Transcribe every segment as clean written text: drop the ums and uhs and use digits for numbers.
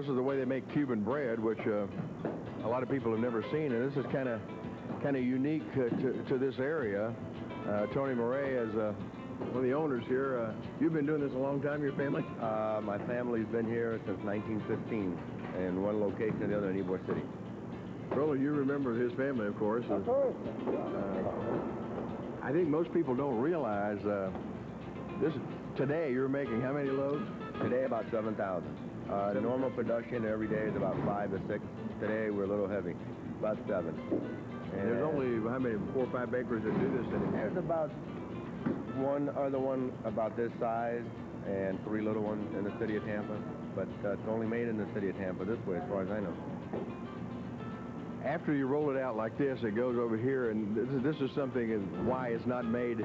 this is the way they make Cuban bread, which a lot of people have never seen, and this is kind of unique to this area. Tony Murray is one of the owners here. You've been doing this a long time, your family? My family's been here since 1915, in one location or the other in Ybor City. Roland, you remember his family, of course. Of course. I think most people don't realize today you're making how many loads? Today about 7,000. Normal production every day is about 5 to 6. Today we're a little heavy, about 7. And there's only how many, 4 or 5 bakeries that do this anymore? There's about one other one about this size and 3 little ones in the city of Tampa, but it's only made in the city of Tampa this way, as far as I know. After you roll it out like this, it goes over here, and this is something why it's not made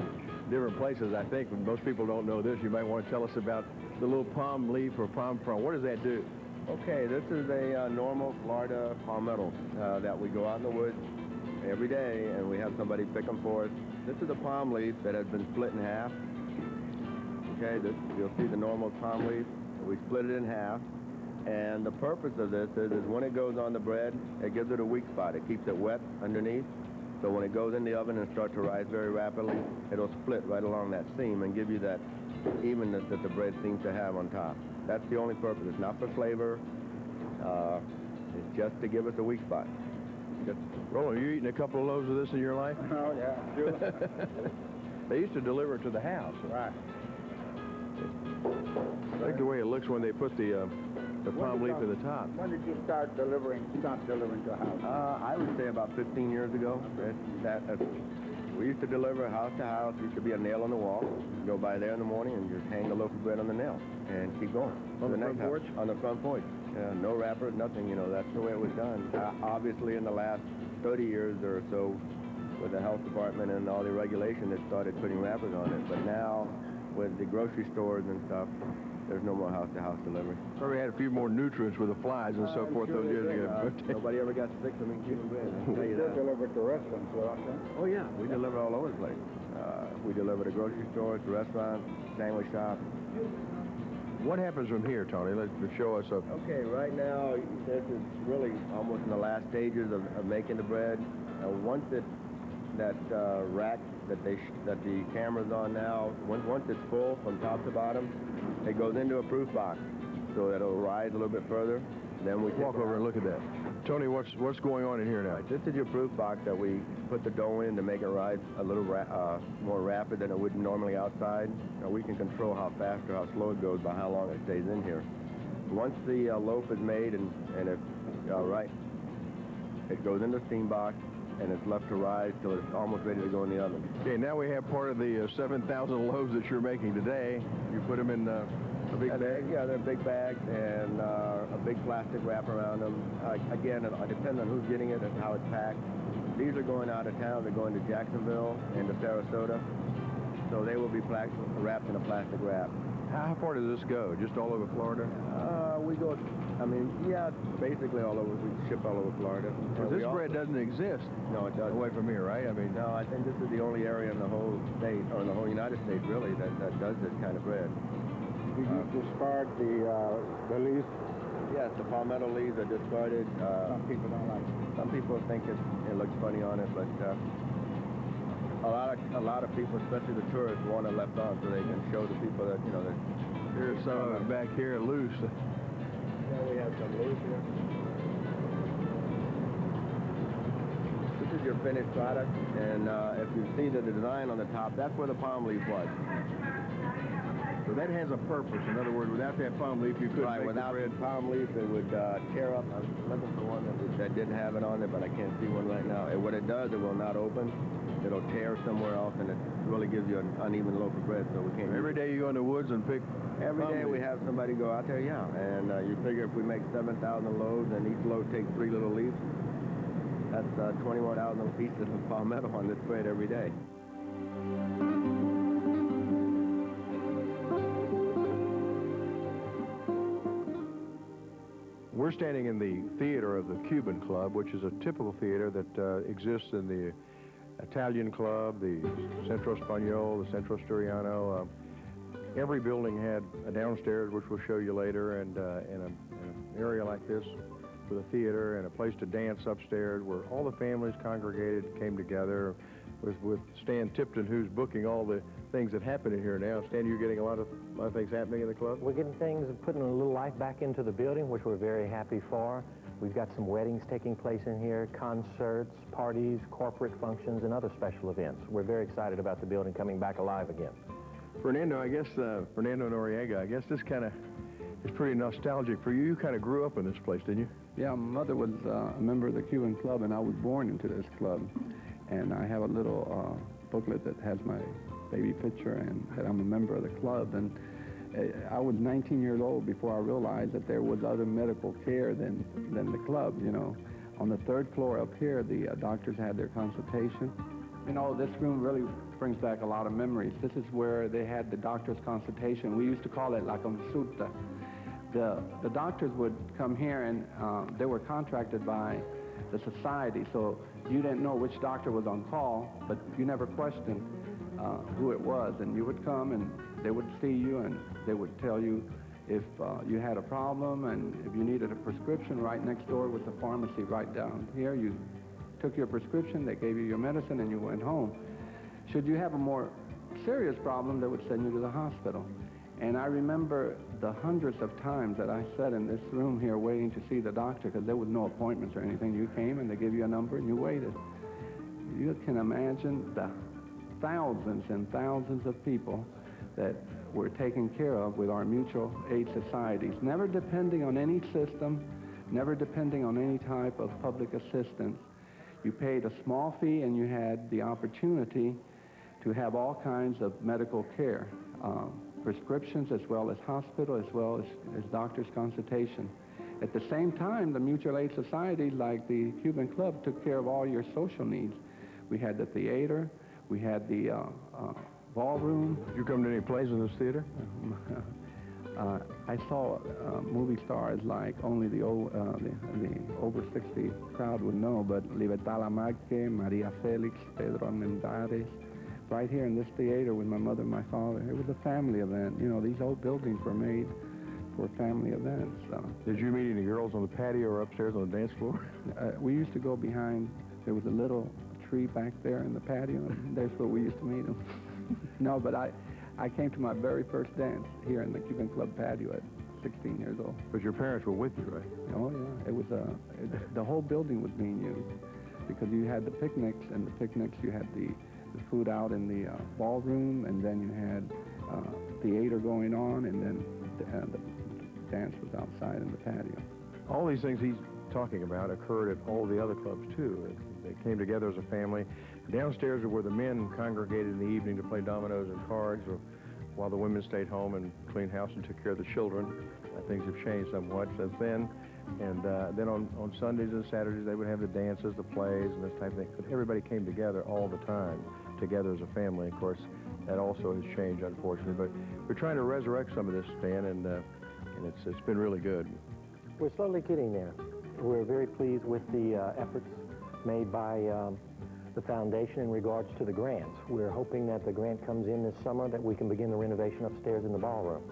different places. I think most people don't know this. You might want to tell us about the little palm leaf or palm frond. What does that do? Okay, this is a normal Florida palmetto that we go out in the woods every day, and we have somebody pick them for us. This is a palm leaf that has been split in half. Okay, you'll see the normal palm leaf. We split it in half. And the purpose of this is when it goes on the bread, it gives it a weak spot. It keeps it wet underneath. So when it goes in the oven and starts to rise very rapidly, it'll split right along that seam and give you that evenness that the bread seems to have on top. That's the only purpose. It's not for flavor. It's just to give us a weak spot. Roland, you eaten a couple of loaves of this in your life? Oh, yeah, sure. They used to deliver it to the house. Right. I like the way it looks when they put the palm leaf in the top. When did you stop delivering to a house? I would say about 15 years ago. We used to deliver house to house. Used to be a nail on the wall. You go by there in the morning and just hang the loaf of bread on the nail and keep going. On the front porch? On the front porch. No wrapper, nothing. You know, that's the way it was done. Obviously, in the last 30 years or so, with the health department and all the regulation, it started putting wrappers on it. But now, with the grocery stores and stuff, there's no more house-to-house delivery. Probably had a few more nutrients with the flies and so forth those years ago. Nobody ever got sick from Cuban bread. We did deliver to restaurants, Oh, yeah. We deliver all over the place. We deliver to grocery stores, to restaurants, sandwich shops. What happens from here, Tony? Let's show us up. Okay, right now, this is really almost in the last stages of making the bread. Once that rack that the camera's on now, once it's full from top to bottom, it goes into a proof box, so that it'll rise a little bit further. Then we walk over and look at that. Tony, what's going on in here now? This is your proof box that we put the dough in to make it rise a little more rapid than it would normally outside. Now, we can control how fast or how slow it goes by how long it stays in here. Once the loaf is made and it's right, it goes in the steam box, and it's left to rise till it's almost ready to go in the oven. Okay, now we have part of the 7,000 loaves that you're making today. You put them in a big bag? Yeah, they're big bags and a big plastic wrap around them. Again, it depends on who's getting it and how it's packed. These are going out of town. They're going to Jacksonville and to Sarasota. So they will be wrapped in a plastic wrap. How far does this go? Just all over Florida? We go, yeah, basically all over. We ship all over Florida. This bread doesn't exist. No, it doesn't. Away from here, right? No, I think this is the only area in the whole state, or in the whole United States, really, that does this kind of bread. Did you discard the leaves? Yes, the palmetto leaves are discarded. Some people don't like it. Some people think it looks funny on it, but a lot of people, especially the tourists, want it left on so they can show the people that, that... Here's some of it back here loose. Yeah, we have some loose here. This is your finished product, and if you see the design on the top, that's where the palm leaf was. So that has a purpose. In other words, without that palm leaf, you couldn't make without the bread. Palm leaf, it would tear up. I'm looking for one that didn't have it on there, but I can't see one right now. And what it does, it will not open. It'll tear somewhere else, and it really gives you an uneven loaf of bread, so we can't... Every day you go in the woods and pick... Every day we have somebody go out there, yeah. And you figure if we make 7,000 loaves, and each load takes 3 little leaves, that's 21,000 pieces of palmetto on this bread every day. We're standing in the theater of the Cuban Club, which is a typical theater that exists in the Italian Club, the Centro Español, the Centro Asturiano. Every building had a downstairs, which we'll show you later, and a an area like this with a theater and a place to dance upstairs where all the families congregated, came together with Stan Tipton, who's booking all the things that happen in here now. Stan, you're getting a lot of things happening in the club? We're getting things, putting a little life back into the building, which we're very happy for. We've got some weddings taking place in here, concerts, parties, corporate functions, and other special events. We're very excited about the building coming back alive again. Fernando, I guess, Fernando Noriega, I guess this kind of is pretty nostalgic for you. You kind of grew up in this place, didn't you? Yeah, my mother was a member of the Cuban Club, and I was born into this club. And I have a little booklet that has my baby picture and that I'm a member of the club. And I was 19 years old before I realized that there was other medical care than the club, you know. On the third floor up here, the doctors had their consultation. You know, this room really brings back a lot of memories. This is where they had the doctor's consultation. We used to call it la consulta. The doctors would come here, and they were contracted by the society, so you didn't know which doctor was on call, but you never questioned who it was. And you would come, and they would see you, and they would tell you if you had a problem, and if you needed a prescription. Right next door was the pharmacy right down here. You took your prescription, they gave you your medicine, and you went home. Should you have a more serious problem, they would send you to the hospital. And I remember the hundreds of times that I sat in this room here waiting to see the doctor, because there was no appointments or anything. You came and they gave you a number and you waited. You can imagine the thousands and thousands of people that were taken care of with our mutual aid societies, never depending on any system, never depending on any type of public assistance. You paid a small fee and you had the opportunity to have all kinds of medical care. Prescriptions, as well as hospital, as well as doctor's consultation. At the same time, the mutual aid societies like the Cuban Club took care of all your social needs. We had the theater, we had the ballroom. Did you come to any plays in this theater? I saw movie stars like only the over 60 crowd would know, but Libertad Lamarque, Maria Felix, Pedro Armendáriz, right here in this theater with my mother and my father. It was a family event. You know, these old buildings were made for family events. Did you meet any girls on the patio or upstairs on the dance floor? We used to go behind, there was a little tree back there in the patio, and there's where we used to meet them. No, but I came to my very first dance here in the Cuban Club patio at 16 years old. But your parents were with you, right? Oh, yeah. It was, the whole building was being used, because you had the picnics, and the picnics you had the food out in the ballroom, and then you had theater going on, and then the dance was outside in the patio. All these things he's talking about occurred at all the other clubs, too. They came together as a family. Downstairs are where the men congregated in the evening to play dominoes and cards, or while the women stayed home and cleaned house and took care of the children. Things have changed somewhat since then. And then on Sundays and Saturdays, they would have the dances, the plays, and this type of thing. But everybody came together all the time, together as a family. Of course, that also has changed, unfortunately. But we're trying to resurrect some of this, Stan, and it's been really good. We're slowly getting there. We're very pleased with the efforts made by the foundation in regards to the grants. We're hoping that the grant comes in this summer, that we can begin the renovation upstairs in the ballroom.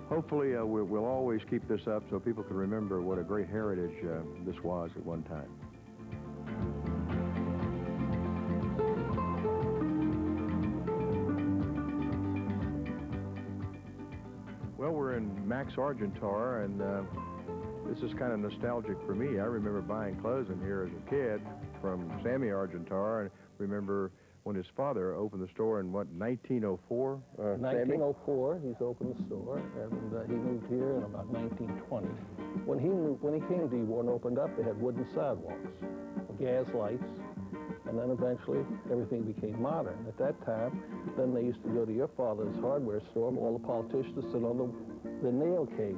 Hopefully, we'll always keep this up so people can remember what a great heritage this was at one time. Well, we're in Max Argintar, and this is kind of nostalgic for me. I remember buying clothes in here as a kid from Sammy Argintar, and remember when his father opened the store in, what, 1904? 1904, he's opened the store, and he moved here in about 1920. When he came to Ybor and opened up, they had wooden sidewalks, gas lights, and then eventually everything became modern. At that time, then they used to go to your father's hardware store, all the politicians sit on the nail keg.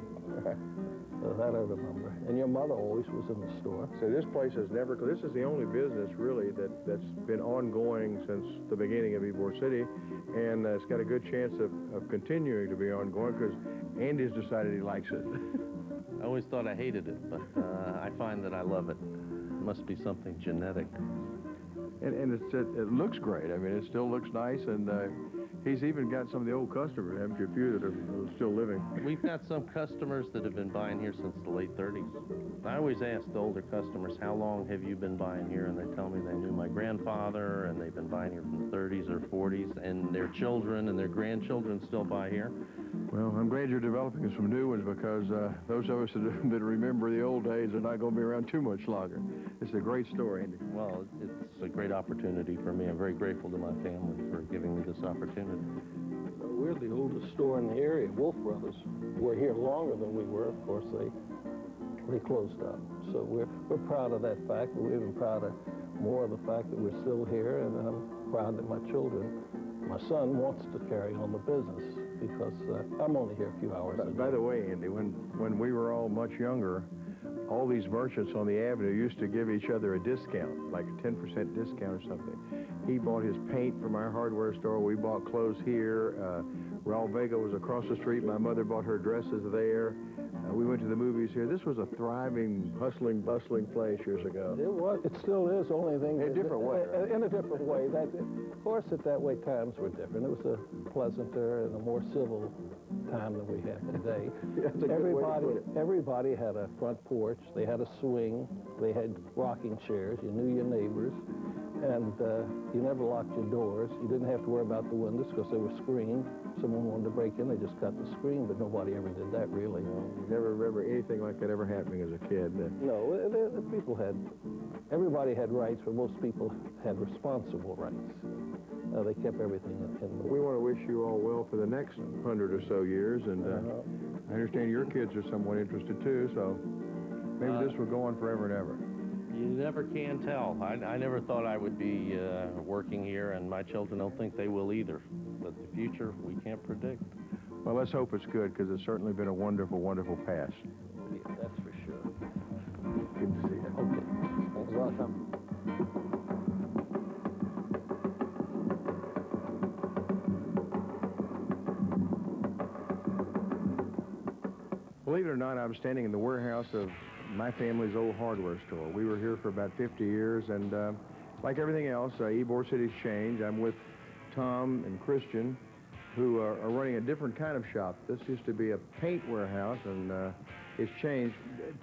That I remember. And your mother always was in the store. So this place has never, this is the only business really that's been ongoing since the beginning of Ybor City, and it's got a good chance of continuing to be ongoing because Andy's decided he likes it. I always thought I hated it, but I find that I love it. It must be something genetic. And it looks great. I mean, it still looks nice, and He's even got some of the old customers, haven't you? A few that are still living. We've got some customers that have been buying here since the late 30s. I always ask the older customers, how long have you been buying here? And they tell me they knew my grandfather, and they've been buying here from the 30s or 40s, and their children and their grandchildren still buy here. Well, I'm glad you're developing some new ones, because those of us that remember the old days are not going to be around too much longer. It's a great story, Andy. Well, it's a great opportunity for me. I'm very grateful to my family for giving me this opportunity. We're the oldest store in the area. Wolf Brothers were here longer than we were. Of course, they closed up. So we're proud of that fact, but we're even prouder more of the fact that we're still here, and I'm proud that my son wants to carry on the business, because I'm only here a few hours a day. By the way, Andy, when we were all much younger, all these merchants on the avenue used to give each other a discount, like a 10% discount or something. He bought his paint from our hardware store. We bought clothes here. Raul Vega was across the street. My mother bought her dresses there. We went to the movies here. This was a thriving, hustling, bustling place years ago. It was. It still is. Only thing. In a different way. In a different way. Of course, at that way, times were different. It was a pleasanter and a more civil time than we have today. That's a good way to put it. Everybody had a front porch. They had a swing. They had rocking chairs. You knew your neighbors. And you never locked your doors. You didn't have to worry about the windows because they were screened. Someone wanted to break in, they just cut the screen, but nobody ever did that, really. No, you never remember anything like that ever happening as a kid. No, the people everybody had rights, but most people had responsible rights. They kept everything in the... We want to wish you all well for the next 100 or so years, and I understand your kids are somewhat interested too, so maybe this will go on forever and ever. You never can tell. I never thought I would be working here, and my children don't think they will either. But the future, we can't predict. Well, let's hope it's good, because it's certainly been a wonderful, wonderful past. Yeah, that's for sure. Good to see you. Okay. Thanks a lot, Tom. Believe it or not, I'm standing in the warehouse of my family's old hardware store. We were here for about 50 years, and like everything else, Ybor City's changed. I'm with Tom and Christian, who are running a different kind of shop. This used to be a paint warehouse, and it's changed.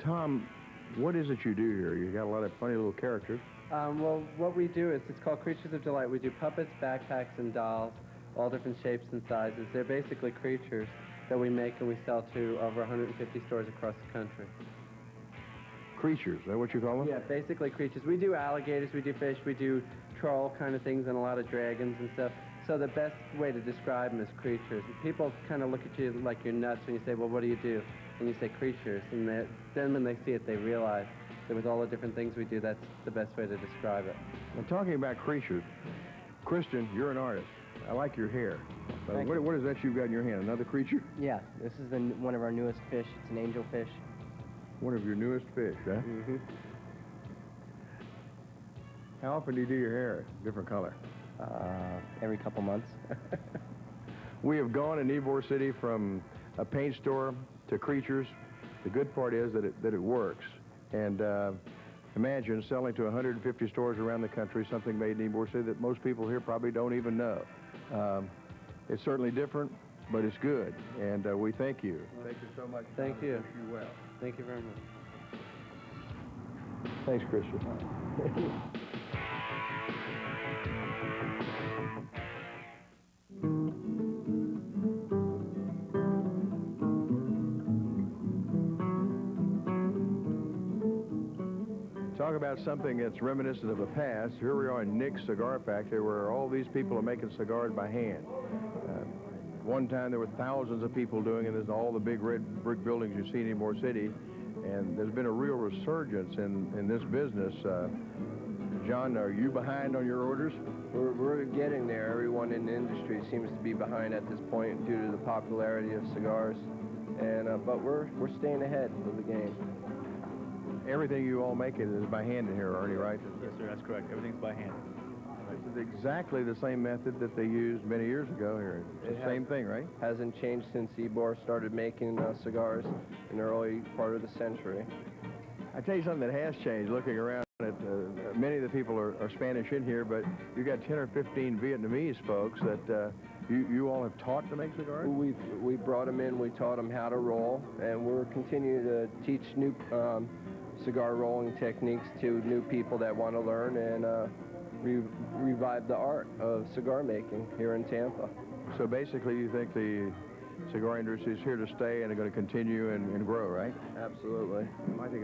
Tom, what is it you do here? You got a lot of funny little characters. Well, what we do is, it's called Creatures of Delight. We do puppets, backpacks, and dolls, all different shapes and sizes. They're basically creatures that we make and we sell to over 150 stores across the country. Creatures, is that what you call them? Yeah, basically creatures. We do alligators, we do fish, we do troll kind of things, and a lot of dragons and stuff. So the best way to describe them is creatures. People kind of look at you like you're nuts when you say, well, what do you do? And you say creatures. And then when they see it, they realize that with all the different things we do, that's the best way to describe it. Well, talking about creatures, Christian, you're an artist. I like your hair. What is that you've got in your hand? Another creature? Yeah, this is one of our newest fish. It's an angelfish. One of your newest fish, huh? Mm-hmm. How often do you do your hair? Different color? Every couple months. We have gone in Ybor City from a paint store to creatures. The good part is that it works. And imagine selling to 150 stores around the country something made in Ybor City that most people here probably don't even know. It's certainly different, but it's good. And we thank you. Thank you so much. Thank you. Wish you well. Thank you very much. Thanks, Christian. Talk about something that's reminiscent of the past. Here we are in Nick's Cigar Factory, where all these people are making cigars by hand. One time there were thousands of people doing it. There's all the big red brick buildings you see in Ybor City, and there's been a real resurgence in this business. John, are you behind on your orders? We're getting there. Everyone in the industry seems to be behind at this point due to the popularity of cigars, and but we're staying ahead of the game. Everything you all make is by hand in here, Ernie, right? Yes, sir, that's correct. Everything's by hand. This is exactly the same method that they used many years ago here. It's the same thing, right? Hasn't changed since Ybor started making cigars in the early part of the century. I tell you something that has changed looking around. Many of the people are Spanish in here, but you got 10 or 15 Vietnamese folks that you all have taught to make cigars? We brought them in, we taught them how to roll, and we're continuing to teach new cigar rolling techniques to new people that want to learn and revive the art of cigar making here in Tampa. So basically you think the cigar industry is here to stay and are going to continue and grow, right? Absolutely. I think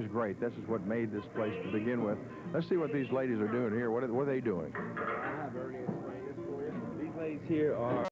it's great. This is what made this place to begin with. Let's see what these ladies are doing here. What are they doing? I have Ernie explain this for you. These ladies here are